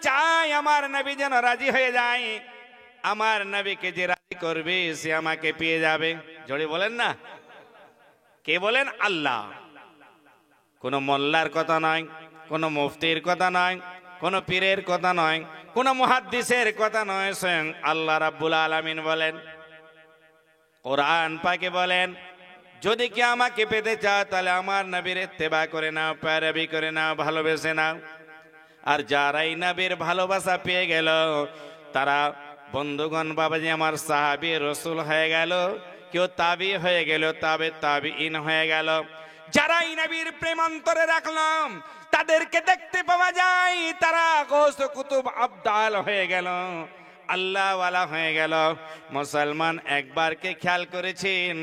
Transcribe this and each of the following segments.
চাই আমার নবী যেন রাজি হয়ে যায়, আমার নবীকে যে রাজি করবে সে আমাকে পেয়ে যাবে। জোরে বলেন না, কে বলেন? আল্লাহ। কোন মোল্লার কথা নয়, কোন মুফতির কথা নয়, কোন পীরের কথা নয়, কোন মুহাদ্দিসের কথা নয়, স্বয়ং আল্লাহ রাব্বুল আলামিন বলেন, কোরআন পাকে বলেন, যদি কি আমাকে পেতে চাও তাহলে আমার নবীর ইত্তেবা করে নাও, পেয়ারবি করে নাও, ভালোবেসে নাও। আর যারাই নবীর ভালোবাসা পেয়ে গেল তারা বন্ধুগণ বাবাজি আমার সাহাবী রাসূল হয়ে গেল, কেউ তাবি হয়ে গেল, তাবিঈন হয়ে গেল। যারাই নবীর প্রেম অন্তরে রাখলাম তাদেরকে দেখতে পাওয়া যায় তারা গৌস কুতুব আবদাল হয়ে গেল, আল্লাহ ওয়ালা হয়ে গেল। মুসলমান একবারকে খেয়াল করেছেন?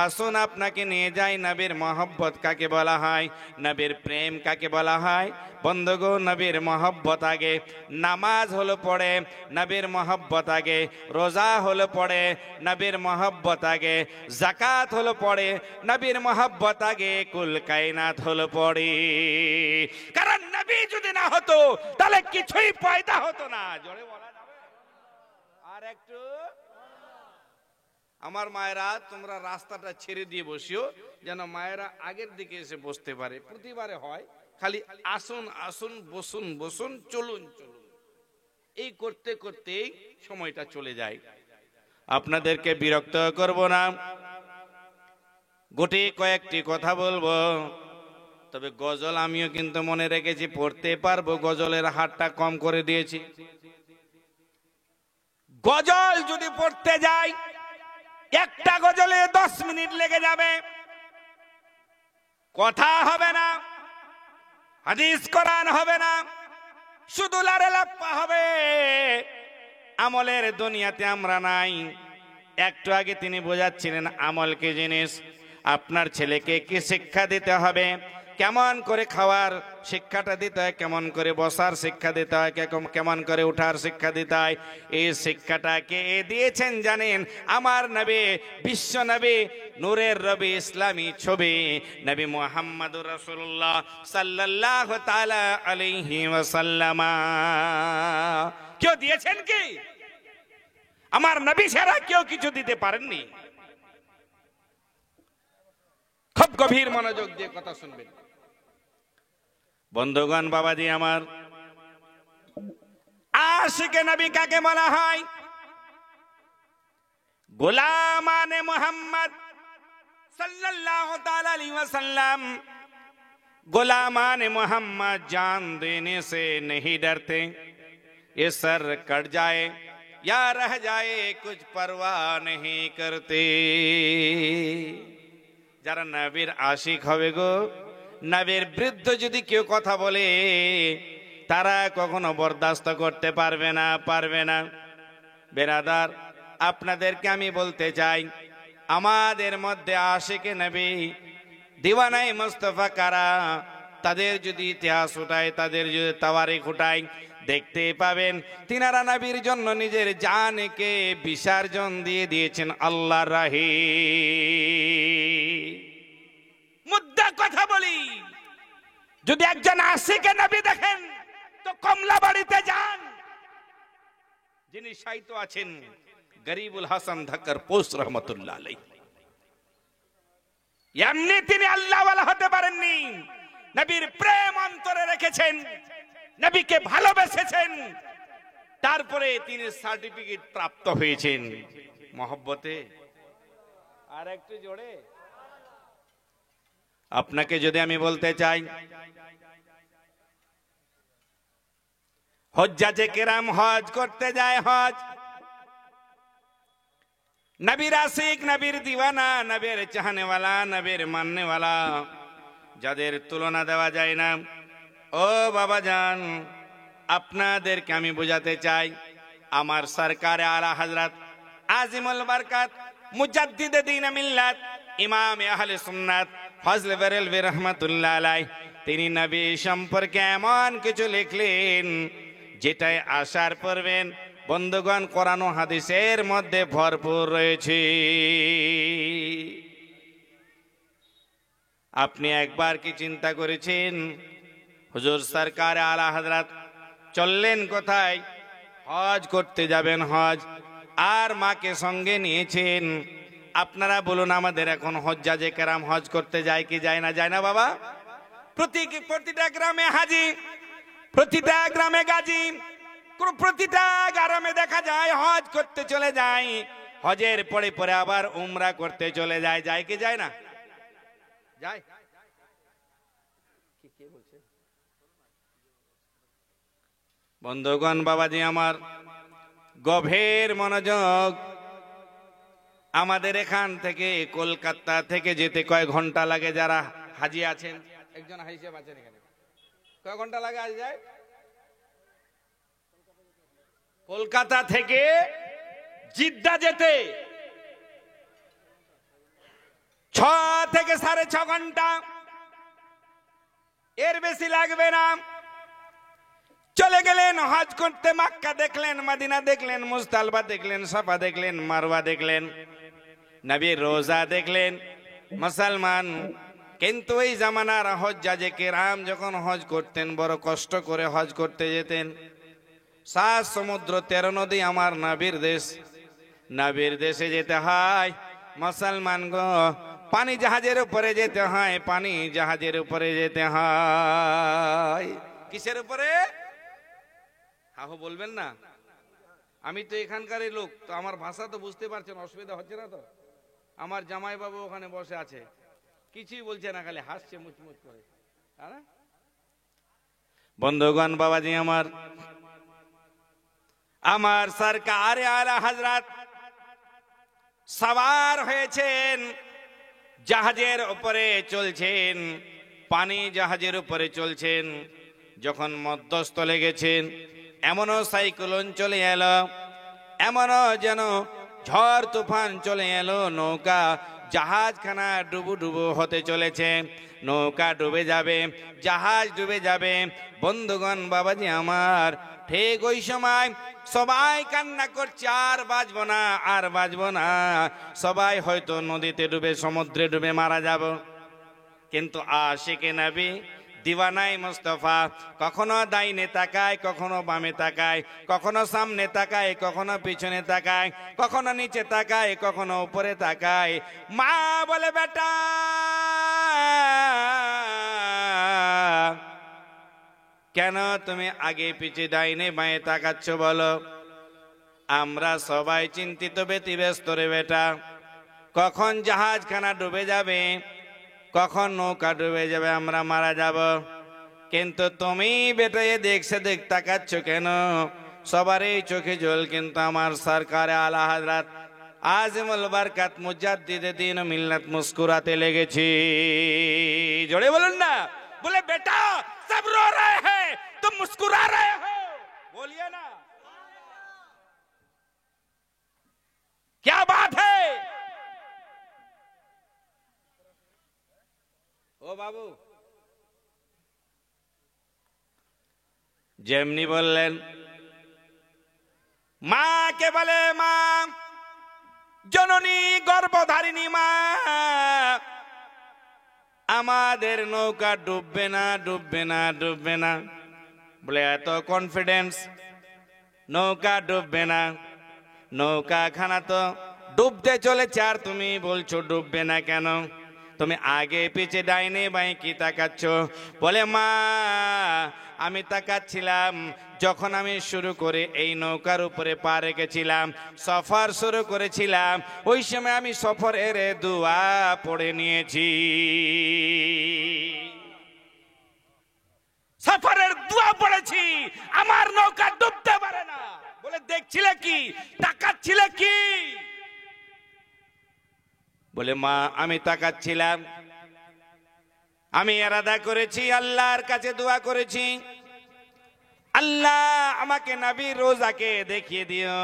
আসুন আপনাকে নিয়ে যাই নবীর মহব্বত কাকে বলা হয়, নবীর প্রেম কাকে বলা হয়। বন্ধুগণ, নবীর মহব্বত আগে নামাজ হলো পড়ে, নবীর মহব্বত আগে রোজা হলো পড়ে, নবীর মহব্বত আগে যাকাত হলো পড়ে, নবীর মহব্বত আগে কুল কায়নাত হলো পড়ে। কারণ নবী যদি না হতো তাহলে কিছুই পয়দা হতো না। জোরে বলা যাবে আর একটু? আমার মায়েরা, তোমরা রাস্তাটা ছেড়ে দিয়ে বসিও যেন মায়েরা আগের দিকে এসে বসতে পারে। প্রতিবারে হয় খালি আসুন আসুন, বসুন বসুন, চলুন চলুন, এই করতে করতেই সময়টা চলে যায়। আপনাদেরকে বিরক্ত করব না, গোটে কয়েকটি কথা বলবো। তবে গজল আমিও কিন্তু মনে রেখেছি, পড়তে পারবো, গজলের হারটা কম করে দিয়েছি। গজল যদি পড়তে যাই একটা গজলে 10 মিনিট লেগে যাবে, কথা হবে না, হাদিস কোরআন হবে না, শুধু লারে লাপ্পা হবে। আমলের দুনিয়াতে আমরা নাই। একটু আগে তিনি বোঝাচ্ছিলেন আমল কি জিনিস। আপনার ছেলেকে কি শিক্ষা দিতে হবে, কেমন করে খাওয়ার শিক্ষাটা দিতে হয়, কেমন করে বসার শিক্ষা দিতে হয়, কেমন করে উঠার শিক্ষা দিতে হয়, এই শিক্ষাটা কে দিয়েছেন জানেন? আমার নবী, বিশ্ব নবী, নূরের রবি, ইসলামী ছবি নবী মুহাম্মদুর রাসূলুল্লাহ সাল্লাল্লাহু তাআলা আলাইহি ওয়াসাল্লাম। কেউ দিয়েছেন কি? আমার নবী ছাড়া কেউ কিছু দিতে পারেননি। খুব গভীর মনোযোগ দিয়ে কথা শুনবেন বন্ধুগণ বাবাজি আমার। আশিকে নবী কাকে বলা হয়? গোলামানে মুহাম্মদ सल्लल्लाहु ताला अलैहि वसल्लम। गुलामाने मोहम्मद जान देने से नहीं डरते, ये सर कट जाए या रह जाए कुछ परवाह नहीं करते। যারা নবীর আশিক হবে গো, নবীর বিরুদ্ধে যদি কেউ কথা বলে তারা কখনো বরদাস্ত করতে পারবে না, পারবে না। বেরাদার, আপনাদেরকে আমি বলতে চাই, আমাদের মধ্যে আশিকে নবী, দিওয়ানাই মুস্তাফা কারা, তাদের যদি ইতিহাস উঠায়, তাদের যদি তাওয়ারিখ উঠায়, দেখতে পাবেন তিনারা নবীর জন্য নিজের জানকে বিসর্জন দিয়ে দিয়েছেন আল্লাহর রাহে। মুদ্রা কথা বলি, যদি একজন আশিকে নবী দেখেন তো কমলাবাড়িতে যান, যিনি সাহিত্য আছেন গরিবুল হাসান ধাক্কার পোস্ট রহমতুল্লাহ আলাইহি। এমনি তিনি আল্লাহওয়ালা হতে পারেননি, নবীর প্রেম অন্তরে রেখেছেন, নবীকে ভালোবেসেছেন, তারপরে তিনি সার্টিফিকেট প্রাপ্ত হয়েছেন মহব্বতে। আর একটু জোরে আপনাকে যদি আমি বলতে চাই, হজ্জাজে কেরাম হজ করতে যায়, হজ নবীর আশিক, নবীর দিওয়ানা, নবীর চাহনেওয়ালা, নবীর মাননেওয়ালা, যাদের তুলনা দেওয়া যায় না। ও বাবা জান, আপনাদেরকে আমি বোঝাতে চাই, আমার সরকারে আলা হযরত আজিমুল বরকত মুজাদ্দিদে দ্বীন মিল্লাত ইমাম আহলে সুন্নাত ফজল বেরেলভী রহমাতুল্লাহ আলাইহি, তিনি নবী সম্পর্কে এমন কিছু লিখলেন যেটাই আশার পড়বেন বন্ধুগণ কোরআন ও হাদিসের মধ্যে ভরপুর রয়েছে। আপনি একবার কি চিন্তা করেছেন হুজুর সরকার আলা হযরত চললেন কোথায়? হজ করতে যাবেন, হজ। আর মাকে সঙ্গে নিয়েছেন। আপনারা বলুন, আমাদের এখন হজ্জাজে কেরাম হজ করতে যায় কি যায় না? যায় না বাবা? প্রতিটা গ্রামে হাজি, প্রতিটা গ্রামে গাজী, প্রতিটা গ্রামে দেখা যায় হজ করতে চলে যায়। হজের পরে পরে আবার উমরা করতে চলে যায়। যায় কি যায় না? যায়। বন্ধুগণ, বাবাজি আমার, গভীর মনোযোগ। আমাদের এখান থেকে কলকাতা থেকে যেতে কয় ঘন্টা লাগে? যারা হাজি আছেন, একজন হিসেব আছেন এখানে, কয় ঘন্টা লাগে আজ যায়? কলকাতা থেকে জিদ্দা যেতে 6 থেকে 6.5 ঘন্টা, এর বেশি লাগবে না। চলে গেলেন হজ করতে, মক্কা দেখলেন, মদিনা দেখলেন, মুজদালিফা দেখলেন, সাফা দেখলেন, মারওয়া দেখলেন, নবীর রোজা দেখলেন। মুসলমান, কিন্তু এই জামানার হজ্জাজে কেরাম যখন হজ করতেন, বড় কষ্ট করে হজ করতে যেতেন। 7 সমুদ্র 13 নদী আমার নবীর দেশ। নবীর দেশে যেতে হয় মুসলমান গো, পানি জাহাজের উপরে যেতে হয়, পানি জাহাজের উপরে যেতে হয়। কিসের উপরে? হাহো বলবেন না? আমি তো এখানকারই লোক, তো আমার ভাষা তো বুঝতে পারছেন, অসুবিধা হচ্ছে না তো? আমার জামাই বাবু ওখানে বসে আছে, কিছুই বলছে না, খালি হাসছে মুচমুচ করে। বন্ধুগণ, বাবাজি আমার, আমার সরকার আলা হযরত সওয়ার হয়েছেন, জাহাজের উপরে চলছেন, পানি জাহাজের উপরে চলছেন। যখন মধ্যস্থলে গেছেন, এমনও সাইক্লোন চলে এলো, এমনও যেন ঝড় তুফান চলে এলো, নৌকা জাহাজখানা ডুবু ডুবু হতে চলেছে। নৌকা ডুবে যাবে, জাহাজ ডুবে যাবে। বন্ধুগণ, বাবাজি আমার, ঠিক ওই সময় সবাই কান্না করছে, আর বাঁচবো না, আর বাঁচবো না, সবাই হয়তো নদীতে ডুবে, সমুদ্রে ডুবে মারা যাব। কিন্তু আশিকে নবী, দিওয়ানাই মুস্তাফা, কখনো ডাইনে তাকায়, কখনো বামে তাকায়, কখনো সামনে তাকায়, কখনো পিছনে তাকায়, কখনো নিচে তাকায়, কখনো উপরে তাকায়। মা বলে, বেটা কেন তুমি আগে পিছে ডাইনে বাঁয়ে তাকাচ্ছ বলো? আমরা সবাই চিন্তিত, ব্যতিব্যস্ত রে বেটা, কখন জাহাজখানা ডুবে যাবে, কখন নৌকা ডুবে যাবে, আমরা মারা যাব। কিন্তু তুমি বেটা দেখছে তাকাচ্ছ কেন? সবারই চোখে জল, কিন্তু আমার সরকার আলা হযরত আজিমুল বরকত মুজাদ্দিদে দ্বীন ও মিল্লাত মুস্কুরাতে লেগেছি। জোরে বলুন না। বলে, বেটা সব रो रहे हैं, तुम मुस्कुरा रहे हो, बोलिए ना, क्या बात है? ও বাবু, যেমনি বললেন, মা কে বলে, মা জননী গর্ভধারিণী মা, আমাদের নৌকা ডুববে না, ডুববে না, ডুববে না। বলে, এত কনফিডেন্স, নৌকা ডুববে না? নৌকা খানা তো ডুবতে চলেছে, আর তুমি বলছো ডুববে না কেন? তুমি আগে পিছে ডাইনে বাঁয়ে কি তাকাচ্ছ? বলে, মা আমি তাকাচ্ছিলাম যখন আমি শুরু করে এই নৌকার উপরে পা রেখেছিলাম, সফর শুরু করেছিলাম, ওই সময় আমি সফরের দোয়া পড়ে নিয়েছি। সফরের দোয়া পড়েছি, আমার নৌকা ডুবতে পারে না। বলে, দেখছিলে কি, তাকাচ্ছিলে কি? বলে, মা আমি তাকাচ্ছিলাম, আমি ইরাদা করেছি, আল্লাহর কাছে দোয়া করেছি, আল্লাহ আমাকে নবীর রোজাকে দেখিয়ে দিও,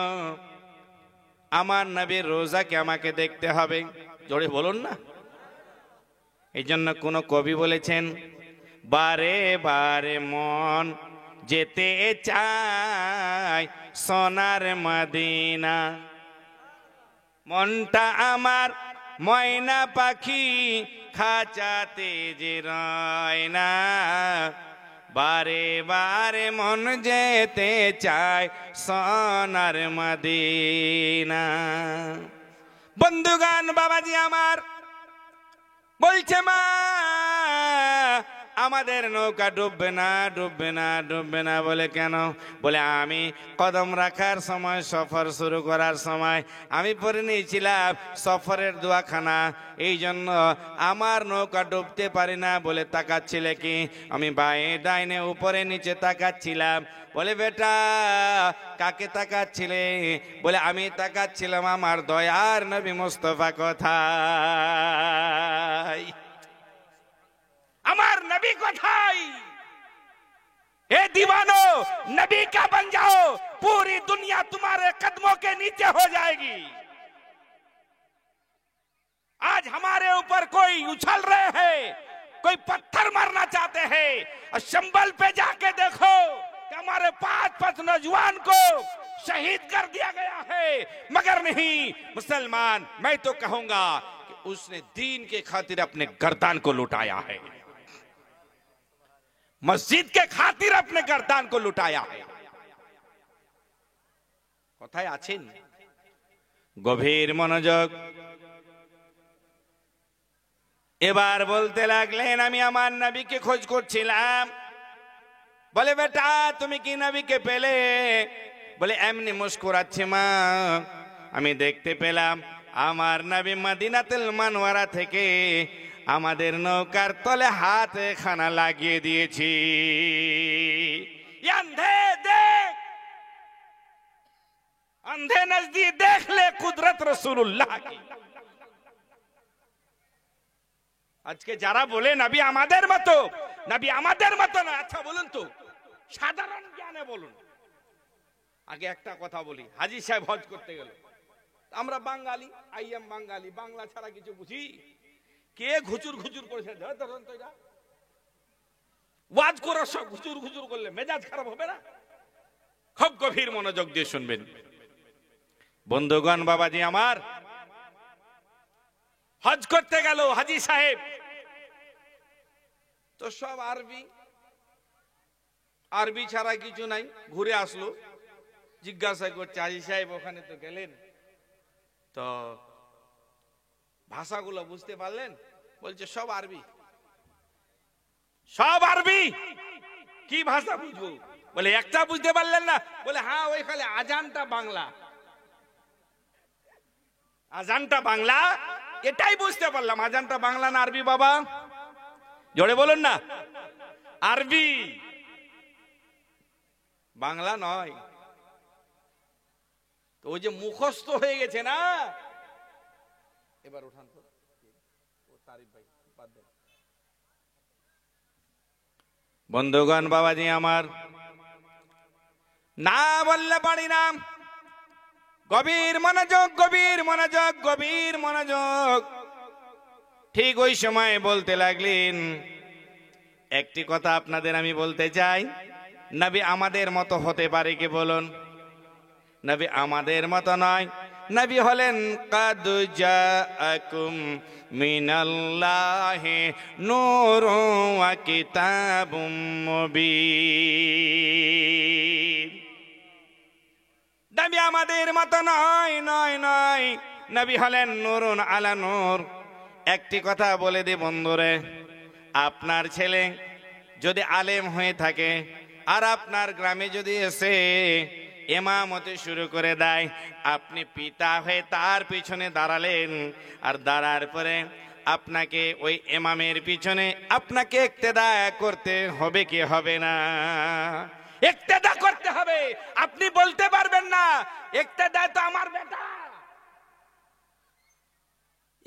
আমার নবীর রোজাকে আমাকে দেখতে হবে। জোরে বলুন না। এই জন্য কোন কবি বলেছেন, বারে বারে মন যেতে চায় সোনার মদিনা, মনটা আমার ময়না পাখি খাঁচাতে যে রয় না, বারে বারে মন যেতে চায় সোনার মদিনা। বন্ধুগণ, বাবাজি আমার বলছে, মা আমাদের নৌকা ডুববে না, ডুববে না, ডুববে না। বলে কেন? বলে আমি কদম রাখার সময়, সফর শুরু করার সময় আমি পড়ে নিয়েছিলাম সফরের দোয়াখানা, এই জন্য আমার নৌকা ডুবতে পারি না। বলে তাকাচ্ছিলে কি? আমি বাঁয়ে ডাইনে উপরে নিচে তাকাচ্ছিলাম। বলে বেটা কাকে তাকাচ্ছিলে? বলে আমি তাকাচ্ছিলাম আমার দয়ার নবী মুস্তাফা কোথায়, আমার नबी কোথায়। ए दीवानो, नबी का बन जाओ, पूरी दुनिया तुम्हारे कदमों के नीचे हो जाएगी। आज हमारे ऊपर कोई उछल रहे हैं, कोई पत्थर मारना चाहते हैं, और संभल पे जाके देखो कि हमारे 5 नौजवान को शहीद कर दिया गया है। मगर नहीं मुसलमान, मैं तो कहूंगा कि उसने दीन के खातिर अपने गर्दन को लुटाया है, मस्जिद के खातिर अपने गर्दन को लुटाया है। কোথায় আছেন? গভীর মনোযোগ। এবার বলতে লাগলেন, আমি আমার নবীকে খোঁজ করছিলাম। বলে বেটা তুমি কি নবীকে পেলে? বলে এমনি মুস্কুরাচ্ছে মা, আমি দেখতে পেলাম আমার নবী মদিনাতুল মুনওয়ারা থেকে আমাদের নৌকার তলে হাত খানা লাগিয়ে দিয়েছি। अंधे देख, अंधे नजदीक देख ले कुदरत रसूलुल्लाह की। আজকে যারা বলে নবী আমাদের মতো, নবী আমাদের মতো না, আচ্ছা বলুন তো সাধারণ জ্ঞানে বলুন। আগে একটা কথা বলি, হাজী সাহেব হজ করতে গেল, আমরা বাঙালি, আইএম বাঙালি, বাংলা ছাড়া কিছু বুঝি? কে ঘুচুর ঘুচুর করেছে? ধরুন তো এটা ওয়াজ করার সব ঘুচুর ঘুচুর করলে মেজাজ খারাপ হবে না? খুব গভীর মনোযোগ দিয়ে শুনবেন বন্ধুগণ। বাবাজি আমার হজ করতে গেল হাজী সাহেব, তো সব আরবি, আরবি ছাড়া কিছু নাই। ঘুরে আসলো, জিজ্ঞাসা করছে হাজী সাহেব ওখানে তো গেলেন, তো ভাষাগুলো বুঝতে পারলেন? বলছে সব আরবি। সব আরবি, কি ভাষা বুঝবো? বলে একটা বুঝতে পারলেন না? বলে হ্যাঁ ওইখানে আজানটা বাংলা, আজানটা বাংলা, এটাই বুঝতে পারলাম। আজানটা বাংলা না আরবি বাবা? জোরে বলুন না। আরবি, বাংলা নয়। তো ওই যে মুখস্থ হয়ে গেছে না, এবার উঠান তো তারিফ ভাই, বন্ধুগণ বাবাজি আমার না বললে পারি না। গভীর মনোযোগ, গভীর মনোযোগ, গভীর মনোযোগ। ঠিক ওই সময় বলতে লাগলেন, একটি কথা আপনাদের আমি বলতে চাই, নবী আমাদের মতো হতে পারে কি বলুন? নবী আমাদের মতো নয়। নবী হলেন কাদ জাআকুম মিনাল্লাহি নূরুন ওয়া কিতাবুম মুবিন। নবী আমাদের মতো নয়, নয়, নয়। নবী হলেন নূরুন আলা নূর। একটি কথা বলে দিই বন্ধুরে, আপনার ছেলে যদি আলেম হয়ে থাকে আর আপনার গ্রামে যদি এসে ইমামতি শুরু করে দেয়, আপনি পিতা হয়ে তার পিছনে দাঁড়ালেন, আর দাঁড়ার পরে আপনাকে ওই ইমামের পিছনে আপনাকে ইক্তেদা করতে হবে কি হবে না? ইক্তেদা করতে হবে। আপনি বলতে পারবেন না ইক্তেদা তো আমার বেটা,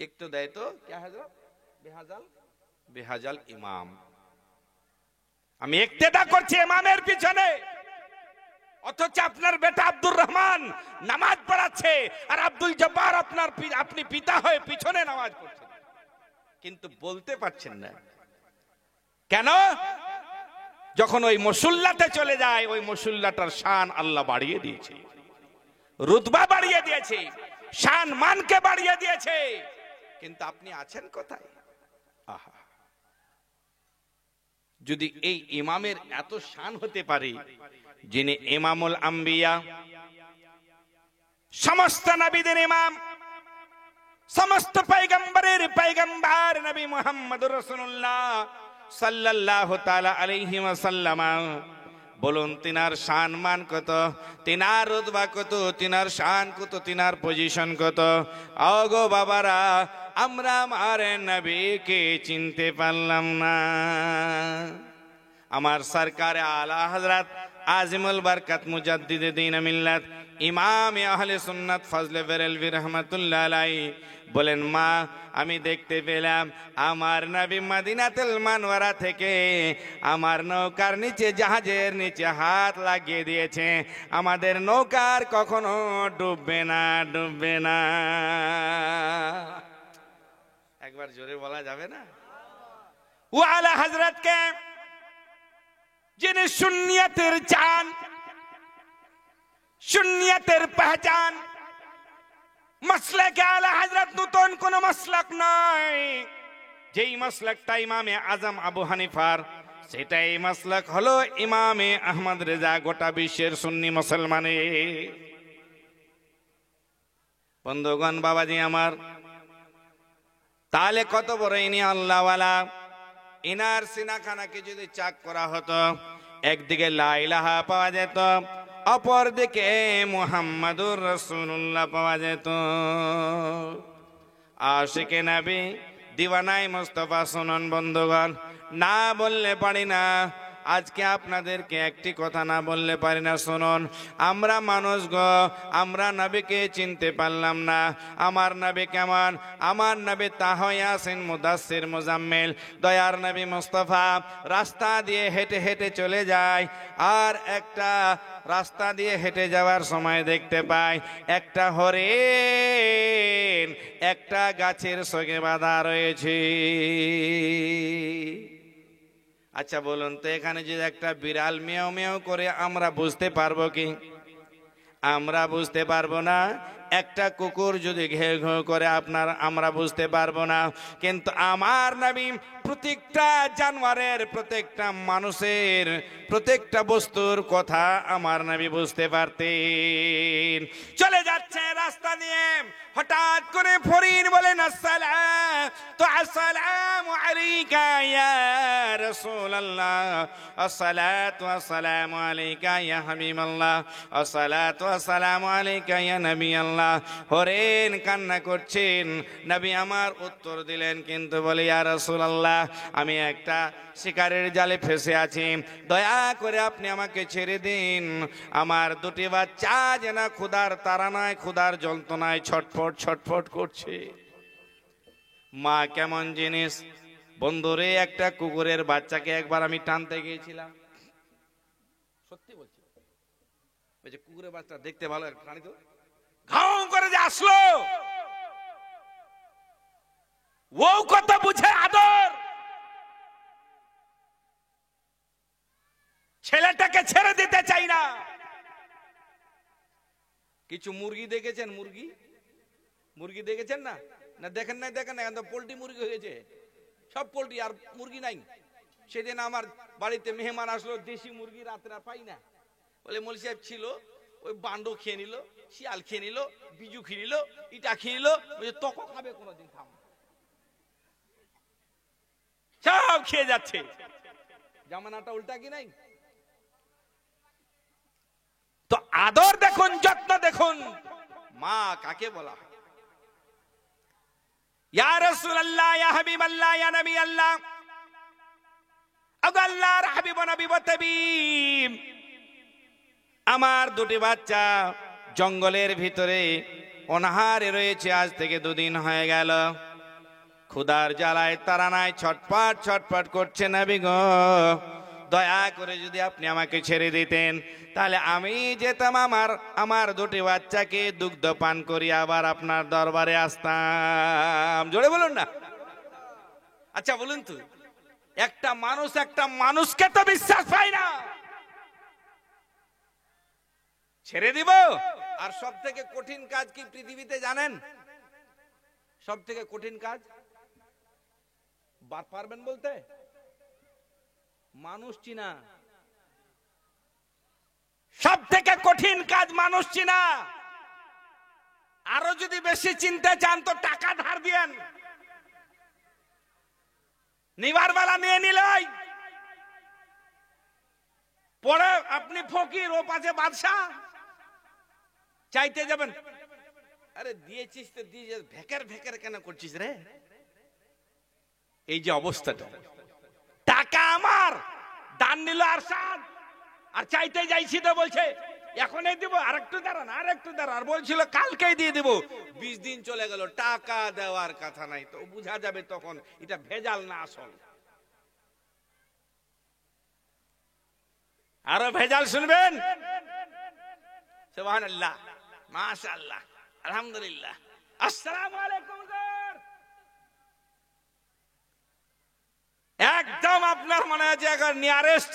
ইক্তেদা তো क्या है বেহাজাল, বেহাজাল ইমাম। আমি ইক্তেদা করছি ইমামের পিছনে, অথচ আপনার বেটা আব্দুর রহমান নামাজ পড়াচ্ছে আর আব্দুল জব্বার আপনার আপনি পিতা হয়ে পিছনে নামাজ পড়ছেন, কিন্তু বলতে পারছেন না কেন? যখন ওই মুসল্লাতে চলে যায়, ওই মুসল্লাটার শান আল্লাহ বাড়িয়ে দিয়েছে, রুতবা বাড়িয়ে দিয়েছে, শান মানকে বাড়িয়ে দিয়েছে, কিন্তু আপনি আছেন কোথায়? আহা, যদি এই ইমামের এত শান হতে পারে, যিনি ইমামুল আম্বিয়া, সমস্ত নবীদের ইমাম, সমস্ত পয়গম্বরের পয়গম্বর নবী মুহাম্মদুর রাসূলুল্লাহ সাল্লাল্লাহু তাআলা আলাইহি ওয়াসাল্লাম, বলুন তিনার শান মান কত, তিনার রুতবা কত, তিনার শান কত, তিনার পজিশন কত। ওগো বাবারা, আমরা আমার নবীকে চিনতে পারলাম না। আমার সরকার আলা হযরত আজিমুল বরকত মুজাদ্দিদে দ্বীন মিল্লাত ইমাম আহলে সুন্নাত ফজলে বেরেলভী রাহমাতুল্লাহ আলাইহি বলেন, মা আমি দেখতে পেলাম আমার নবী মদিনাতুল মুনাওয়ারা থেকে আমার নৌকার নিচে, জাহাজের নিচে হাত লাগিয়ে দিয়েছে, আমাদের নৌকার কখনো ডুববে না, ডুববে না। একবার জোরে বলা যাবে না? ও আলা হযরত কে যিনি সুন্নিয়তের চান, সুন্নিয়তের পহচান, মাসলাকে আলা হযরত নতুন কোন মাসলাক নয়। যেই মাসলাকটা ইমামে আজম আবু হানিফার, সেটাই মাসলাক হলো ইমামে আহমদ রেজা গোটা বিশ্বের সুন্নি মুসলমানে। বন্ধুগণ, বাবাজি আমার, তাহলে কত বড় ইনি আল্লাহওয়ালা। ইনার সিনাখানাকে যদি চাক করা হতো, একদিকে লা ইলাহা পাওয়া যেত, অপর দিকে মুহাম্মাদুর রাসূলুল্লাহ পাওয়া যেত। আশিকে নবী, দিওয়ানায়ে মুস্তাফা শুনুন বন্ধুগণ, না বললে পারি না। আজকে আপনাদেরকে একটি কথা না বললে পারি না। শুনুন, আমরা মানুষ গো, আমরা নবীকে চিনতে পারলাম না। আমার নবী কেমন? আমার নবী তাহা ইয়াসিন মুদাসসির মুজাম্মিল, দয়ার নবী মুস্তাফা রাস্তা দিয়ে হেঁটে হেঁটে চলে যায়, আর একটা রাস্তা দিয়ে হেঁটে যাওয়ার সময় দেখতে পাই একটা হরিণ একটা গাছের সঙ্গে বাঁধা রয়েছে। আচ্ছা বলুন তো, এখানে যদি একটা বিড়াল মেও মেও করে, আমরা বুঝতে পারবো কি? আমরা বুঝতে পারবো না। একটা কুকুর যদি ঘেউ ঘেউ করে, আমরা বুঝতে পারবো না। কিন্তু আমার নবী প্রত্যেকটা জানোয়ারের, প্রত্যেকটা মানুষের, প্রত্যেকটা বস্তুর কথা আমার নবী বুঝতে পারতেন। চলে যাচ্ছে রাস্তা দিয়ে, হঠাৎ করে ফরিদ বলেন, আসসালামু আলাইকা ইয়া রাসূলুল্লাহ, আসসালাতু ওয়াসসালামু আলাইকা ইয়া হাবিবাল্লাহ, আসসালাতু ওয়াসসালামু আলাইকা ইয়া নবিয়াল্লাহ। হরিণ কান্না করছেন, নবী আমার উত্তর দিলেন, কিন্তু বলে, ইয়া রাসূলুল্লাহ, আমি একটা শিকারের জালে ফেসে আছি, দয়া করে আপনি আমাকে ছেড়ে দিন। আমার দুটি বাচ্চা যেন ক্ষুধার তাড়নায়, ক্ষুধার যন্ত্রণায় ছটফট ছটফট করছে। মা কেমন জিনিস বন্ধুরে, একটা কুকুরের বাচ্চাকে একবার আমি টানতে গিয়েছিলাম, সত্যি বলছি, ওই যে কুকুরের বাচ্চা দেখতে ভালো, টানি তো ঘাও করে যে আসলো, ও কত বুঝে আদর, ছেলেটাকে ছেড়ে দিতে চাই না। কিছু মুরগি দেখেছেন? মুরগি মুরগি দেখেছেন না? না দেখেন না? দেখেন না, এখন তো পোল্ট্রি মুরগি হয়েছে, সব পোল্ট্রি, আর মুরগি নাই। সেদিন আমার বাড়িতে মেহমান আসলো, দেশি মুরগি রাত্রে পাই না, বলে মৌলভী সাহেব ছিল, ওই বান্ড খেয়ে নিল, শিয়াল খেয়ে নিল, বিজু খেয়ে নিল, ইটা খেয়ে নিল, তক খাবে কোনোদিন খাম, সব খেয়ে যাচ্ছে। জামানাটা উল্টা কি নাই? তো আদর দেখুন, যত্ন দেখুন, মা কাকে বলা হয়? ইয়া রাসূলুল্লাহ, ইয়া হাবিবাল্লাহ, ইয়া নবী আল্লাহ, আল্লাহর হাবিব নবী তাবিব, আমার দুটি বাচ্চা জঙ্গলের ভিতরে অনাহারে রয়েছে, আজ থেকে 2 দিন হয়ে গেল, ক্ষুধার জ্বালায় তাড়নায় ছটপট ছটপট করছে। নবী গো, দয়া করে যদি আপনি আমাকে ছেড়ে দিতেন, তাহলে আমি যেতাম, আমার দুটি বাচ্চাকে দুগ্ধ পান করি, আবার আপনার দরবারে আসতাম। জোরে বলুন না। আচ্ছা বলুন তো, একটা মানুষকে তো বিশ্বাস পায় না, ছেড়ে দিব? আর সব থেকে কঠিন কাজ কি পৃথিবীতে জানেন? সব থেকে কঠিন কাজ পারবেন বলতে? মানুষ চিনা সব থেকে কঠিন কাজ, মানুষ চিনা। আরো যদি বেশি চিনতে চান তো টাকা ধার দিয়েন, নিবার বেলা নিয়ে নিলাই, পরে আপনি ফকির, ও পাশে বাদশা, চাইতে যাবেন, আরে দিয়েছিস তো দিয়ে, ভেকের ভেকের কেন করছিস রে? এই যে অবস্থাটা, টাকা আমার, দান নিল আরশাদ, আর চাইতে যাইছি তো বলছে এখনই দিব, আর একটু দাঁড়ান, আর একটু দাঁড়ান, আর বলছিল কালকেই দিয়ে দিব। 20 দিন চলে গেল, টাকা দেওয়ার কথা নাই, তো বুঝা যাবে তখন এটা ভেজাল না আসল। আরো ভেজাল শুনবেন? সুবহানাল্লাহ, মাশাআল্লাহ, আলহামদুলিল্লাহ, আসসালামু আলাইকুম। একদম আপনার মনে আছে এখন নিয়ারেস্ট,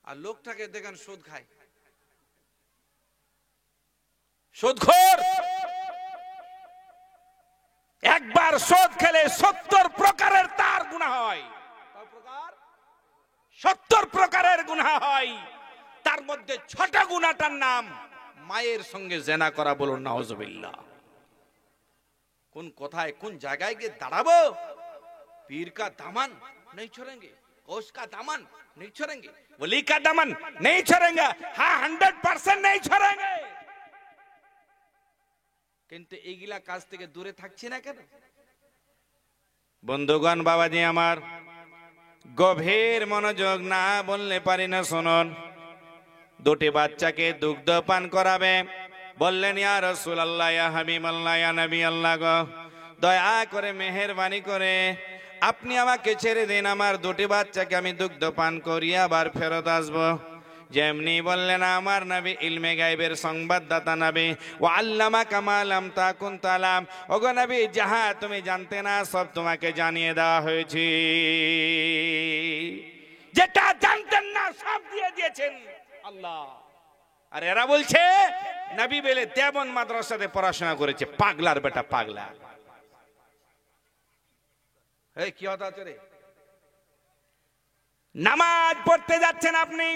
আর লোকটাকে দেখেন সুদ খায়, সুদখোর। একবার সুদ খেলে 70 প্রকারের তার গুনাহ হয়। 70 প্রকারের গুনাহ হয়। তার মধ্যে 6টা গুনাহটার নাম মায়ের সঙ্গে জেনা করা। বলুন নাউজুবিল্লাহ। কোন কোথায় কোন জায়গায় গিয়ে দাঁড়াবো? पीर का दामन नहीं छोड़ेंगे, कोस का दामन नहीं छोड़ेंगे, वली का दामन नहीं छोड़ेंगे। हाँ, 100% नहीं छोड़ेंगे। কিন্তু এইগুলা কাজ থেকে দূরে থাকছি না কেন? বন্ধুগণ, বাবাজি আমার, গভীর মনোযোগ না বললে পারি না। শুনুন, দুটি বাচ্চাকে দুগ্ধ পান করাবে। বললেন, ইয়া রাসূলুল্লাহ, ইয়া হাবিবাল্লাহ, ইয়া নবী আল্লাহ গো, দয়া করে মেহেরবানি করে আপনি আমাকে ছেড়ে দিন, আমার দুটি বাচ্চাকে আমি দুগ্ধ পান করিয়ে আবার ফেরত আসবো। যেমনি বললেন আমার নবী, ইলমে গায়বের সংবাদদাতা নবী, ও আল্লামা কামা লাম তাকুন তালাম। ওগো নবী, যাহা তুমি জানতে না সব তোমাকে জানিয়ে দেওয়া হয়েছে, যেটা জানতেন না সব দিয়ে দিয়েছেন আল্লাহ। আর এরা বলছে নবী বলে দেবন মাদ্রাসাতে পড়াশোনা করেছে। পাগলার বেটা, পাগলা। এই কি হতো রে? নামাজ পড়তে যাচ্ছেন আপনি,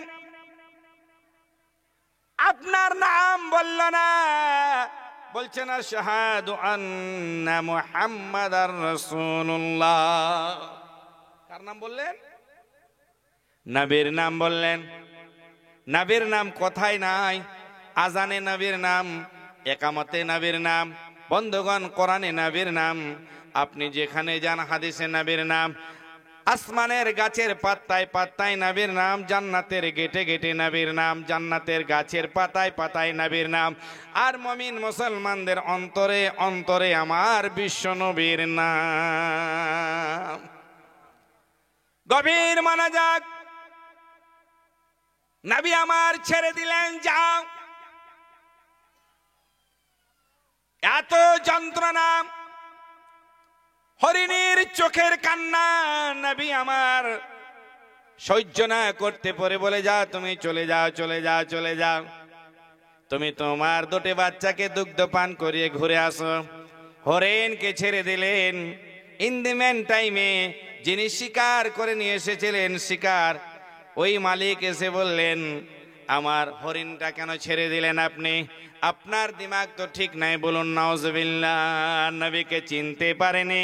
আপনার নাম বলল না, বলছেন আশহাদু আন্না মুহাম্মাদার রাসূলুল্লাহ। কার নাম বললেন? নবীর নাম বললেন। নবীর নাম কোথায় নাই? আজানে নবীর নাম, একামতে নবীর নাম, বন্ধুগণ কোরআনে নবীর নাম। আপনি যেখানে যান হাদিসে নবীর নাম, আসমানের গাছের পাতায় পাতায় নবীর নাম, জান্নাতের গেটে গেটে নবীর নাম, জান্নাতের গাছের পাতায় পাতায় নবীর নাম, আর মুমিন মুসলমানদের অন্তরে অন্তরে আমার বিশ্ব নবীর নাম। গভীর মনোযোগ। নবী আমার ছেড়ে দিলেন, যাও। এত যন্ত্রণা, হরিণীর চোখের কান্না নবী আমার সহ্য না করতে পারে বলে, যাও তুমি চলে যাও, চলে যাও, চলে যাও, তুমি তোমার দুটি বাচ্চাকে দুগ্ধ পান করিয়ে ঘুরে আসো। হরিণকে ছেড়ে দিলেন। ইন দি মেন টাইমে যিনি শিকার করে নিয়ে এসেছিলেন, শিকার, ওই মালিক এসে বললেন, আমার হরিণটা কেন ছেড়ে দিলেন আপনি? আপনার দিমাগ তো ঠিক নাই। বলুন নাউজুবিল্লাহ। নবীকে চিনতে পারেনি।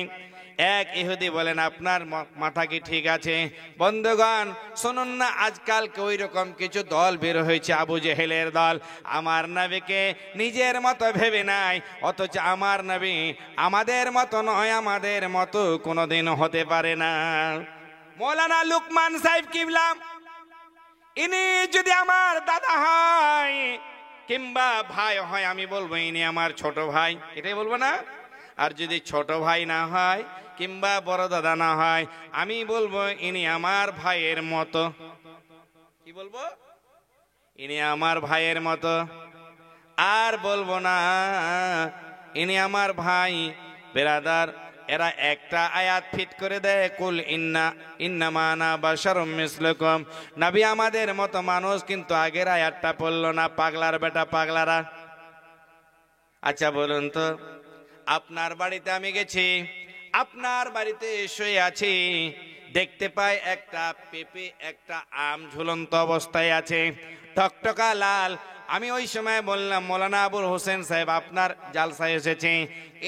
এক ইহুদি বলেন, আপনার মাথা কি ঠিক আছে? বন্ধুগণ শুনুন না, আজকাল ওই রকম কিছু দল বের হয়েছে, আবু জেহেলের দল। আমার নবীকে নিজের মতো ভেবে নাই, অথচ আমার নবী আমাদের মতো নয়, আমাদের মতো কোনোদিন হতে পারে না। মৌলানা লুকমান সাহেব কিবলা, ইনি যদি আমার দাদা হয় কিংবা ভাই হয়, আমি বলবো ইনি আমার ছোট ভাই, এটাই বলবো না? আর যদি ছোট ভাই না হয় কিংবা বড় দাদা না হয়, আমি বলবো ইনি আমার ভাইয়ের মতো। কি বলবো? ইনি আমার ভাইয়ের মতো। আর বলবো না ইনি আমার ভাই। বেরাদার, এরা একটা আয়াত ফিট করে দেয়, কুল ইন্নামা আনা বাশারুম মিসলুকুম। নবী আমাদের মতো মানুষ, কিন্তু আগের আয়াতটা পড়লো না। পাগলার বেটা, পাগলারা। আচ্ছা বলুন তো, আপনার বাড়িতে আমি গেছি, আপনার বাড়িতে শুয়ে আছি, দেখতে পাই একটা পেঁপে একটা আম ঝুলন্ত অবস্থায় আছে, টকটকা লাল। আমি ওই সময় বললাম, মৌলানা আবুল হোসেন সাহেব আপনার জালসায় এসেছে,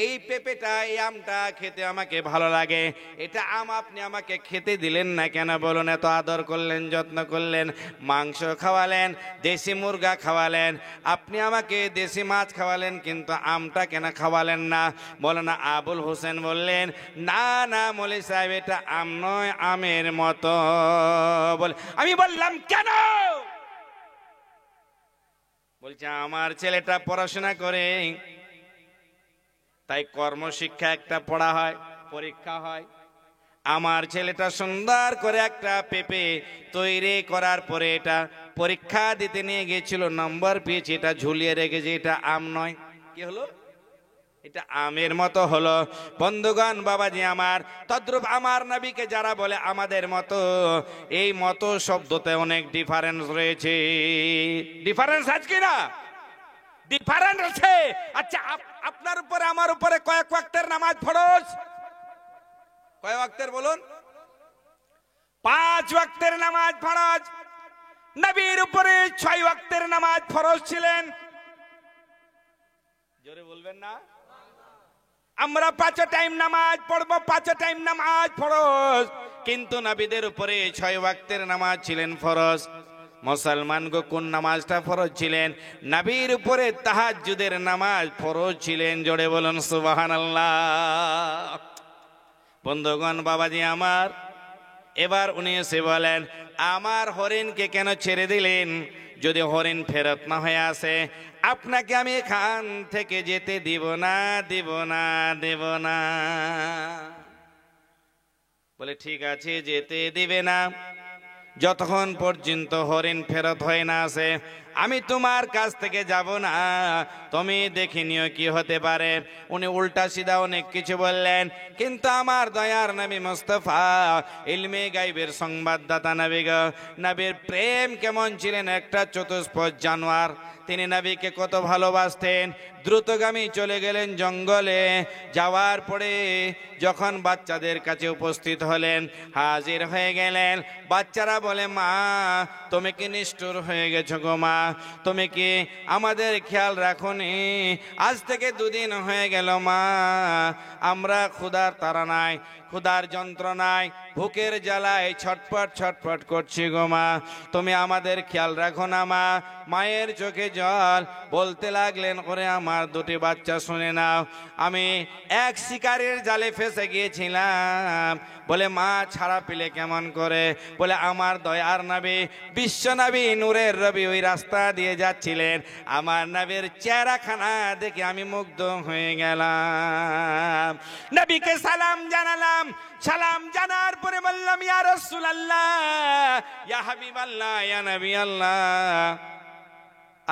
এই পেঁপেটা এই আমটা খেতে আমাকে ভালো লাগে, এটা আম আপনি আমাকে খেতে দিলেন না কেন বলুন? এত আদর করলেন, যত্ন করলেন, মাংস খাওয়ালেন, দেশি মুরগা খাওয়ালেন, আপনি আমাকে দেশি মাছ খাওয়ালেন, কিন্তু আমটা কেন খাওয়ালেন না? মৌলানা আবুল হোসেন বললেন, না না মৌলী সাহেব, এটা আম নয়, আমের মতো বলে। আমি বললাম কেন? বলছে আমার ছেলেটা পড়াশোনা করে, তাই কর্মশিক্ষা একটা পড়া হয়, পরীক্ষা হয়। আমার ছেলেটা সুন্দর করে একটা পেঁপে তৈরি করার পরে এটা পরীক্ষা দিতে নিয়ে গিয়েছিল, নম্বর পেয়েছে, এটা ঝুলিয়ে রেখেছে, এটা আম নয়। কি হলো? এটা আমের মতো হলো। বন্ধুগণ, বাবাজি আমার, তদ্রূপ আমার নবীকে যারা বলে আমাদের মতো, এই মতো শব্দতে অনেক ডিফারেন্স রয়েছে। ডিফারেন্স আছে কি না? ডিফারেন্স আছে। আচ্ছা, আপনার উপরে আমার উপরে কয়েক ওয়াক্তের নামাজ ফরজ? কয় ওয়াক্তের বলুন? 5 ওয়াক্তের নামাজ ফরজ। নবীর উপরে 6 ওয়াক্তের নামাজ ফরজ ছিলেন। জোরে বলবেন না? আমরা 5 টাইম নামাজ পড়বো, 5 টাইম নামাজ ফরজ, কিন্তু নবীদের উপরে 6 ওয়াক্তের নামাজ ছিলেন ফরজ। মুসলমান গো, কোন নামাজটা ফরজ ছিলেন? নবীর উপরে তাহাজ্জুদের নামাজ ফরজ ছিলেন। জোরে বলুন সুবহানাল্লাহ। বন্ধুগণ, বাবাজি আমার, এবার উনি এসে বলেন, আমার হরিণকে কেন ছেড়ে দিলেন? যদি হরিণ ফেরত না হয়ে আসে, আপনাকে আমি এখান থেকে যেতে দিব না, দিব না, দেব না। বলে ঠিক আছে, যেতে দিবে না যতক্ষণ পর্যন্ত হরিণ ফেরত হয়ে না আসে, আমি তোমার কাছ থেকে যাব না, তুমি দেখে নিও কি হতে পারে। উনি উল্টা সিধা অনেক কিছু বললেন, কিন্তু আমার দয়ার নবী মুস্তাফা, ইলমে গাইবের সংবাদদাতা নবী গো, নবীর প্রেম কেমন ছিলেন, একটা চতুষ্পদ জানোয়ার। তিনি নবীকে কত ভালোবাসতেন। দ্রুতগামী চলে গেলেন জঙ্গলে, যাওয়ার পরে যখন বাচ্চাদের কাছে উপস্থিত হলেন, হাজির হয়ে গেলেন, বাচ্চারা বলে, মা তুমি কি নিষ্ঠুর হয়ে গেছো গো মা, তুমি কি আমাদের খেয়াল রাখোনি? আজ থেকে 2 দিন হয়ে গেল মা, আমরা ক্ষুধার তাড়নায়, ক্ষুধার যন্ত্রণায়, ভুকের জ্বালায় ছটফট ছটফট করছি গো মা, তুমি আমাদের খেয়াল রাখো না মা। মায়ের চোখে জল। বলতে লাগলেন, ওরে আমার 2টি বাচ্চা শুনে নাও, আমি এক শিকারের জালে ফেসে গিয়েছিলাম। বলে মা ছাড়া পেলে কেমন করে? বলে আমার দয়ার নবী, বিশ্ব নবী, নূরের রবি ওই রাস্তা দিয়ে যাচ্ছিলেন, আমার নবীর চেহারাখানা দেখে আমি মুগ্ধ হয়ে গেলাম। নবীকে সালাম জানালাম, সালাম জানার পরে বললাম, ইয়া রাসূলুল্লাহ, ইয়া হাবিবাল্লাহ, ইয়া নবী আল্লাহ,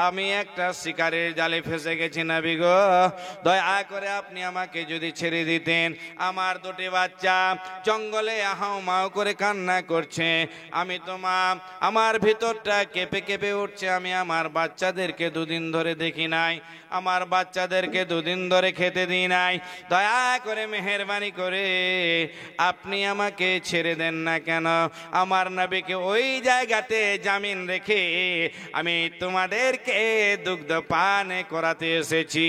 আমি একটা শিকারের জালে ফেসে গেছি নবী গো, দয়া করে আপনি আমাকে যদি ছেড়ে দিতেন। আমার 2টি বাচ্চা জঙ্গলে হাউ মাউ করে কান্না করছে, আমি তো মা, আমার ভিতরটা কেঁপে কেঁপে উঠছে, আমি আমার বাচ্চাদেরকে 2 দিন ধরে দেখি নাই, আমার বাচ্চাদেরকে 2 দিন ধরে খেতে দিই নাই, দয়া করে মেহেরবানি করে আপনি আমাকে ছেড়ে দেন না কেন? আমার নবীকে ওই জায়গাতে জামিন রেখে আমি তোমাদেরকে দুগ্ধ পান করাতে এসেছি।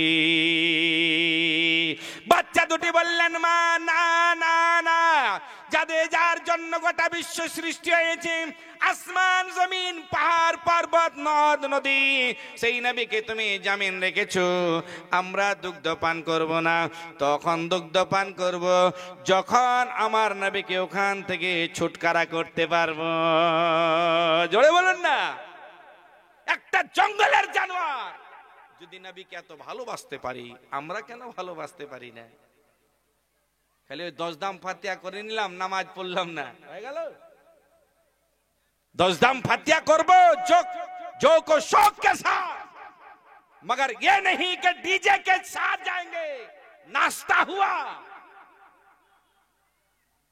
বাচ্চা 2টি বললেন, মা না না না, যার জন্য গোটা বিশ্ব সৃষ্টি হয়েছে, আসমান জমিন পাহাড় পর্বত নদ নদী, সেই নবীকে তুমি জামিন রেখেছো, আমরা দুগ্ধ পান করব না। তখন দুগ্ধ পান করব যখন আমার নবীকে ওখান থেকে ছুটকারা করতে পারবো। জোরে বলুন না। একটা জঙ্গলের জানোয়ার যদি নবীকে এত ভালোবাসতে পারি, আমরা কেন ভালোবাসতে পারি না? খালি ওই 10 দাম ফাতিহা করে নিলাম, নামাজ পড়লাম না, হয়ে গেল? 10 दाम फतिया करबो जो को शौक के साथ, मगर ये नहीं कि डीजे के साथ जाएंगे। नाश्ता हुआ,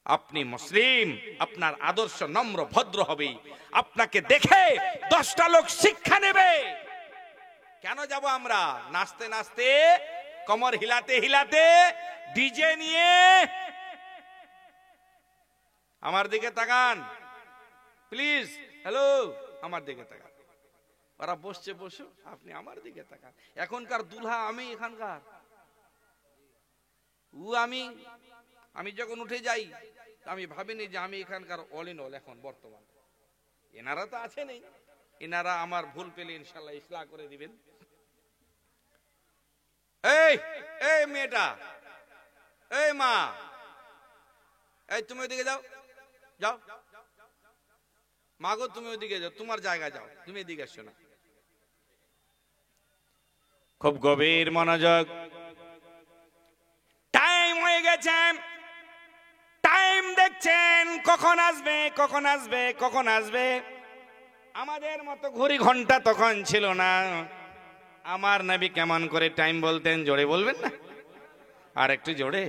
अपनी मुस्लिम আপনার আদর্শ নম্র ভদ্র হবে, আপনাকে দেখে 10টা লোক শিক্ষা নেবে। কেন যাব আমরা নাচতে নাচতে, কমর হিলাতে হিলাতে, ডিজে নিয়ে? আমার দিকে তাকান প্লিজ। হ্যালো, আমার দিকে তাকান। ওরা বসছে, বসো, আপনি আমার দিকে তাকান। এখনকার দুলহা আমি, এখানকার আমি যখন উঠে যাই আমি ভাবিনি যে আমি এখানকার অল ইন অল এখন বর্তমান। এনারা তো আছেনই, এনারা আমার ভুল পেলে ইনশাল্লাহ ইসলাহ করে দিবেন। এই এই মেয়েটা, এই মা, এই তুমি ওইদিকে যাও, যাও মাগো, তুমি ওইদিকে যাও, তোমার জায়গা যাও, তুমি এদিকে আসছো না। খুব গভীর মনোযোগ। টাইম হয়ে গেছে, টাইম দেখছেন, কখন আসবে কখন আসবে কখন আসবে। আমাদের মতো ঘড়ি ঘন্টা তখন ছিল না। আমার নবী কেমন করে টাইম বলতেন, জোরে বলবেন না? আর একটু জোরে।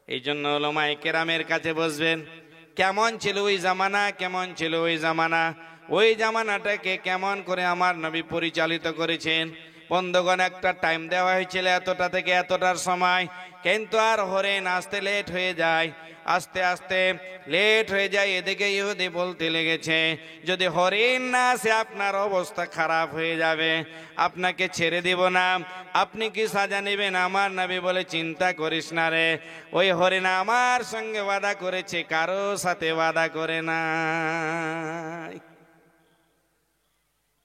এই জন্য উলামায়ে কেরামের কাছে বসবেন। কেমন ছিল ওই জামানা, কেমন ছিল ওই জামানা, ওই জামানাটাকে কেমন করে আমার নবী পরিচালিত করেছেন। বন্ধুগণ, একটা টাইম দেওয়া হয়েছিল এতটা থেকে এতটার সময়, কিন্তু আর হরিণ আসতে লেট হয়ে যায়, আস্তে আস্তে লেট হয়ে যায়। এদিকে ইহুদি বলতে লেগেছে, যদি হরিণ না আসে আপনার অবস্থা খারাপ হয়ে যাবে, আপনাকে ছেড়ে দিব না, আপনি কি সাজা নেবেন? আমার নবী বলে, চিন্তা করিস না রে, ওই হরিণ আমার সঙ্গে ওয়াদা করেছে, কারো সাথে ওয়াদা করে না।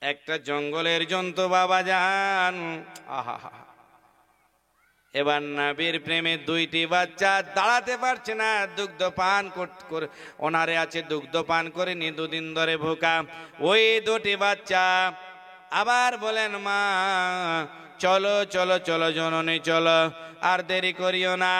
একটা জঙ্গলের জন্তু বাবা যান, আহা, এবার নবীর প্রেমে দুইটি বাচ্চা দাঁড়াতে পারছে না, দুগ্ধ পান করে, ওনারে আছে দুগ্ধ পান করে নি, দুদিন ধরে ভোকা। ওই দুটি বাচ্চা আবার বলেন, মা চলো চলো চলো জননী চলো, আর দেরি করিও না,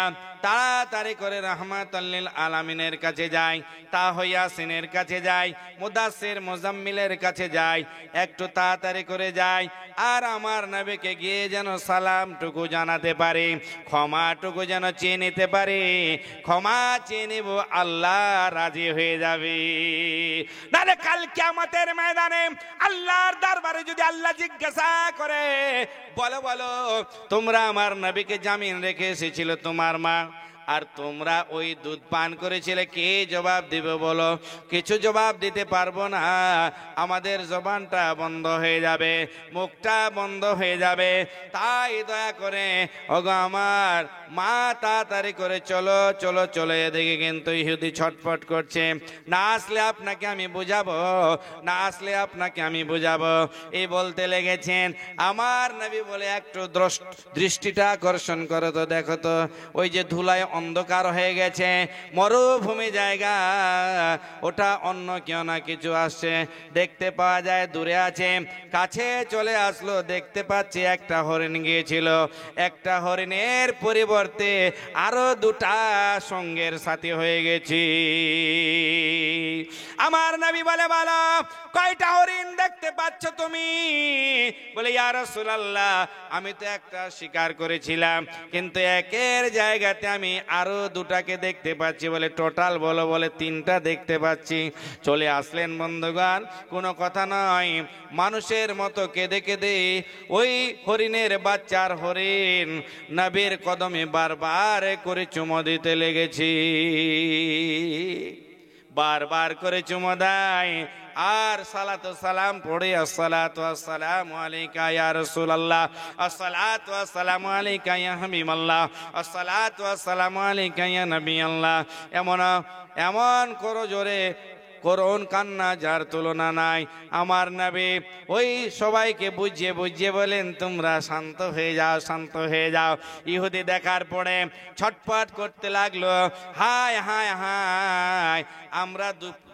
তাড়াতাড়ি করে রাহমাতুল লিল আলামিনের কাছে যাই, তাহা ইয়াসিনের কাছে যাই, মুদাসসির মুজাম্মিলের কাছে যাই, একটু তাড়াতাড়ি করে যাই, আর আমার নবীকে গিয়ে যেন সালামটুকু জানাতে পারি, ক্ষমাটুকু যেন চেয়ে নিতে পারি। ক্ষমা চেয়ে নিব, আল্লাহ রাজি হয়ে যাবে। নাহলে কাল কিয়ামতের ময়দানে আল্লাহর দরবারে যদি আল্লাহ জিজ্ঞাসা করে, বলো বলো তোমরা আমার নবীকে জামিন রেখে এসেছিল তোমার মা, আর তোমরা ওই দুধ পান করেছিলে, কে জবাব দিবে বলো? কিছু জবাব দিতে পারবো না, আমাদের জবানটা বন্ধ হয়ে যাবে, মুখটা বন্ধ হয়ে যাবে। তাই দয়া করে ওগো আমার মা, তাড়াতাড়ি করে চলো চলো চলো। এদিকে কিন্তু ইহুদি ছটফট করছে, না আসলে আপনাকে আমি বুঝাবো, না আসলে আপনাকে আমি বুঝাবো, এই বলতে লেগেছেন। আমার নবী বলে, একটু দৃষ্টিটা আকর্ষণ করো তো, দেখো তো ওই যে ধুলায় অন্ধকার হয়ে গেছে, মরুভূমি জায়গা, ওটা অন্য কেউ না কিছু আসছে, দেখতে পাওয়া যায় দূরে আছে। কাছে চলে আসলো, দেখতে পাচ্ছি একটা হরিণ গিয়েছিল, একটা হরিণের পরিবর্তে আরো দুটা সঙ্গের সাথী হয়ে গেছি। আমার নবী বলে, বলো কয়টা হরিণ দেখতে পাচ্ছ তুমি? বলে, ইয়া রাসূলুল্লাহ, আমি তো একটা শিকার করেছিলাম, কিন্তু একের জায়গাতে আমি আরো দুটাকে দেখতে পাচ্ছি। বলে, টোটাল বলো? বলে, তিনটা দেখতে পাচ্ছি। চলে আসলেন বন্ধুগণ, কোনো কথা নয়, মানুষের মতো কেঁদে কেঁদে ওই হরিণের বাচ্চার হরিণ নবীর কদমে বারবার করে চুমো দিতে লেগেছি, বারবার করে চুমো দেয়, আর সালাতু সালাম পড়ে, আসসালাতু ওয়াসসালামু আলাইকা ইয়া রাসূলুল্লাহ, আসসালাতু ওয়াসসালামু আলাইকা ইয়া হাবিবাল্লাহ, আসসালাতু ওয়াসসালামু আলাইকা ইয়া নবিয়াল্লাহ। এমন করো জোরে, করুন কান্না যার তুলনা নাই। আমার নবী ওই সবাইকে বুঝিয়ে বুঝিয়ে বলেন, তোমরা শান্ত হয়ে যাও, শান্ত হয়ে যাও। ইহুদি দেখার পরে ছটফট করতে লাগলো, হায় হায় হায়, আমরা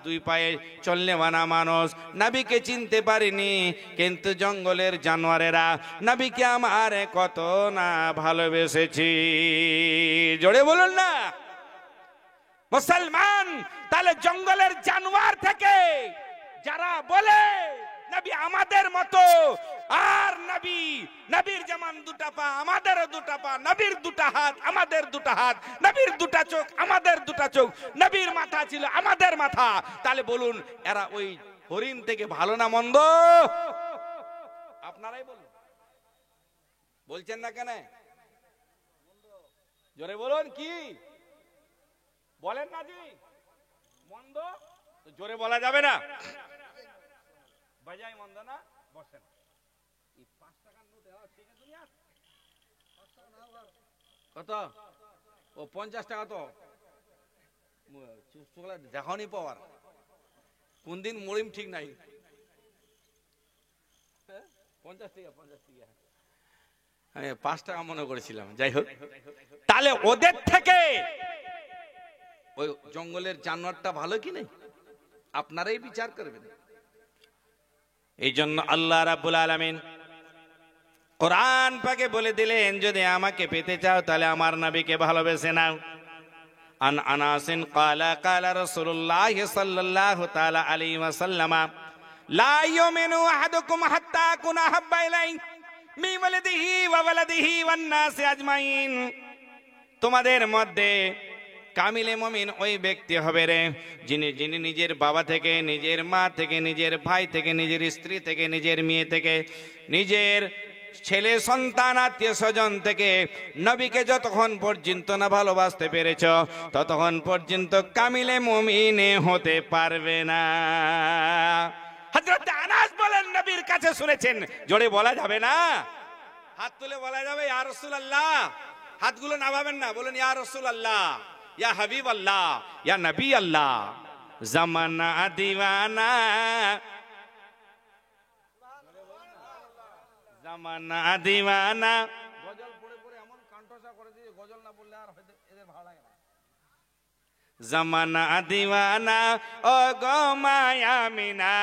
দুই পায়ে চললে মানা মানুষ, নবীকে চিনতে পারিনি, কিন্তু জঙ্গলের জানোয়ারেরা নবীকে আমার কত না ভালোবেসেছি। জোরে বলুন না মুসলমান। তাহলে জঙ্গলের জানোয়ার থেকে যারা বলে নবী আমাদের মতো, আর নবীর যেমন দুটা পা আমাদেরও দুটা পা, নবীর দুটা হাত আমাদের দুটা হাত, নবীর দুটা চোখ আমাদের দুটা চোখ, নবীর মাথা ছিল আমাদের মাথা, তাহলে বলুন এরা ওই হরিণ থেকে ভালো না মন্দ? আপনারাই বলুন, বলছেন না কেন? জোরে বলুন, কি বলেন না জি? মন্দ তো জোরে বলা যাবে না, বাজাই মন্দ না, বসেন। এই 5 টাকার নোট ঠিক আছে দুনিয়া কত? ও 50 টাকা তো দেখানি পাওয়ার কোন দিন মরিম ঠিক নাই। 50 টাকা 50 টাকা আমি 5 টাকা মনে করেছিলাম। যাই হোক, তাহলে ওদের থেকে ওই জঙ্গলের জানোয়ারটা ভালো কি নেই আপনারাই বিচার করবেন। এই জন্য আল্লাহ রাব্বুল আলামিন কোরআন পাকে বলে দিলেন, যদি আমাকে পেতে চাও তাহলে আমার নবীকে ভালোবেসে নাও। আন আনাসিন ক্বালা ক্বালা রাসূলুল্লাহ সাল্লাল্লাহু তাআলা আলাইহি ওয়াসাল্লাম লা ইউমিনু আহাদুকুম হাত্তা আকুনা হাব্বা ইলাইহি মিন ওয়ালিদিহি ওয়া ওয়ালাদিহি ওয়ান নাসি আজমাইন। তোমাদের মধ্যে কামিলে মুমিন ওই ব্যক্তি হবে রে যিনি নিজের বাবা থেকে, নিজের মা থেকে, নিজের ভাই থেকে, নিজের স্ত্রী থেকে, নিজের মেয়ে থেকে, নিজের ছেলে সন্তান আত্মীয় স্বজন থেকে নবীকে যতক্ষণ পর্যন্ত না ভালোবাসতে পেরেছ ততক্ষণ পর্যন্ত কামিলে মুমিনে হতে পারবে না। হযরত আনাস বলেন নবীর কাছে শুনেছেন, জোরে বলা যাবে না, হাত তুলে বলা যাবে ইয়া রাসূলুল্লাহ। হাতগুলো নামাবেন না, বলুন ইয়া রাসূলুল্লাহ, ইয়া হাবিব আল্লাহ, ইয়া নবী আল্লাহ। জামানা দিওয়ানা, জামানা দিওয়ানা। গজল পড়ে পড়ে এমন কণ্ঠসা করে দিয়ে গজল না বললে আর এদের ভালো লাগে না। জামানা দিওয়ানা ও গো মায়া মিনা,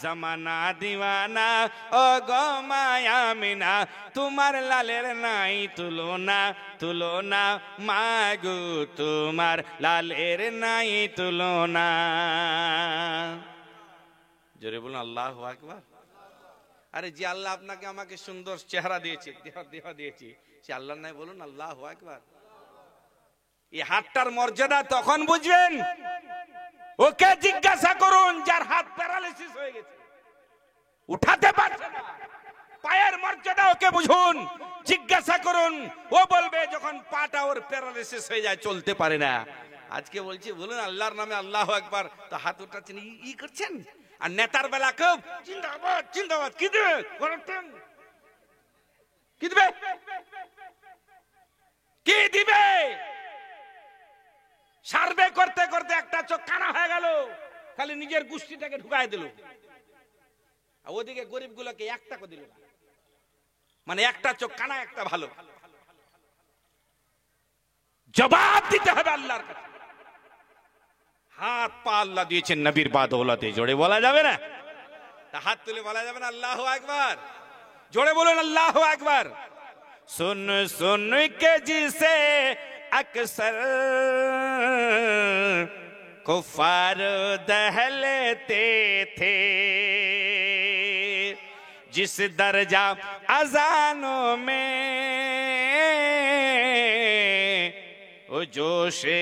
জামানা দিওয়ানা ও গো মায়া মিনা, তোমার লালের নাই তুলনা, তুলনা মাগো তোমার লালের নাই তুলনা। জোরে বলুন আল্লাহু আকবার। আরে যে আল্লাহ আপনাকে আমাকে সুন্দর চেহারা দিয়েছে, দেহ দিয়েছে, সে আল্লাহর নাই বলুন আল্লাহু আকবার। এই হাতটার মর্যাদা তখন বুঝবেন, ওকে জিজ্ঞাসা করুন যার হাত প্যারালাইসিস হয়ে গেছে, উঠাতে পারছে না, পায়ের মর্যাদা ওকে বুঝুন, জিজ্ঞাসা করুন, ও বলবে যখন পাটা ওর প্যারালাইসিস হয়ে যায়, চলতে পারে না। আজকে বলছি বলুন আল্লাহর নামে আল্লাহু আকবার, তো হাত উঠাচ্ছেন, ই করছেন। আর নেতার বেলা খুব জিন্দাবাদ জিন্দাবাদ, কি দেবে কি দিবে কি দিবে, সার্ভে করতে করতে একটা চোখ কানা হয়ে গেল, খালি নিজের গোষ্ঠীটাকে ঢুকায় দিল, আর ওদিকে গরিব গুলোকে একটা করে দিল, মানে একটা চোখ কানা একটা ভালো। জবাব দিতে হবে আল্লাহর কাছে। হাত পা আল্লাহ দিয়েছেন নবীর বাদৌলতে, জোরে বলা যাবে না, হাত তুলে বলা যাবে না আল্লাহু আকবার। জোরে বলুন আল্লাহু আকবার। सुन सुन के जिसे अक्सर कुफार दहलते थे, जिस दर्जा अजानों में वो जोशे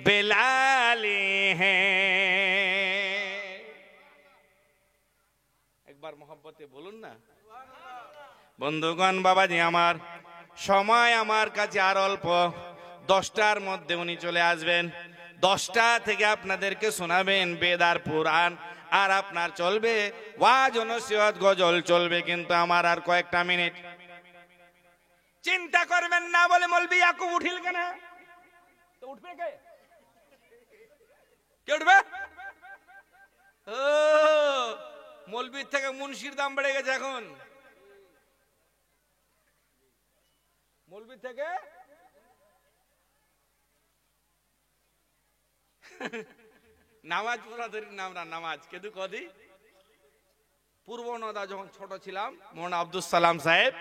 बिलाली हैं। एक बार मोहब्बते बोलून ना বন্ধুগণ, বাবাজি আমার, সময় আমার কাছে আর অল্প, 10টার মধ্যে উনি চলে আসবেন। 10টা থেকে আপনাদেরকে শোনাবেন বেদ আর পুরাণ, আর আপনার চলবে ওয়াজ নসিহত গজল চলবে, কিন্তু আমার আর কয়েকটা মিনিট। চিন্তা করবেন না বলে মৌলভী ইয়াকুব উঠিল কেন, তো উঠবে কে? কে উঠবে? ও মৌলভীর থেকে মুন্সির দাম বেড়ে গেছে এখন, মৌলবী থেকে নামাজ পড়া ধরি না আমরা, নামাজ কেদু কদি পূর্ব নদা যখন ছোট ছিলাম, মৌলানা আব্দুল সালাম সাহেব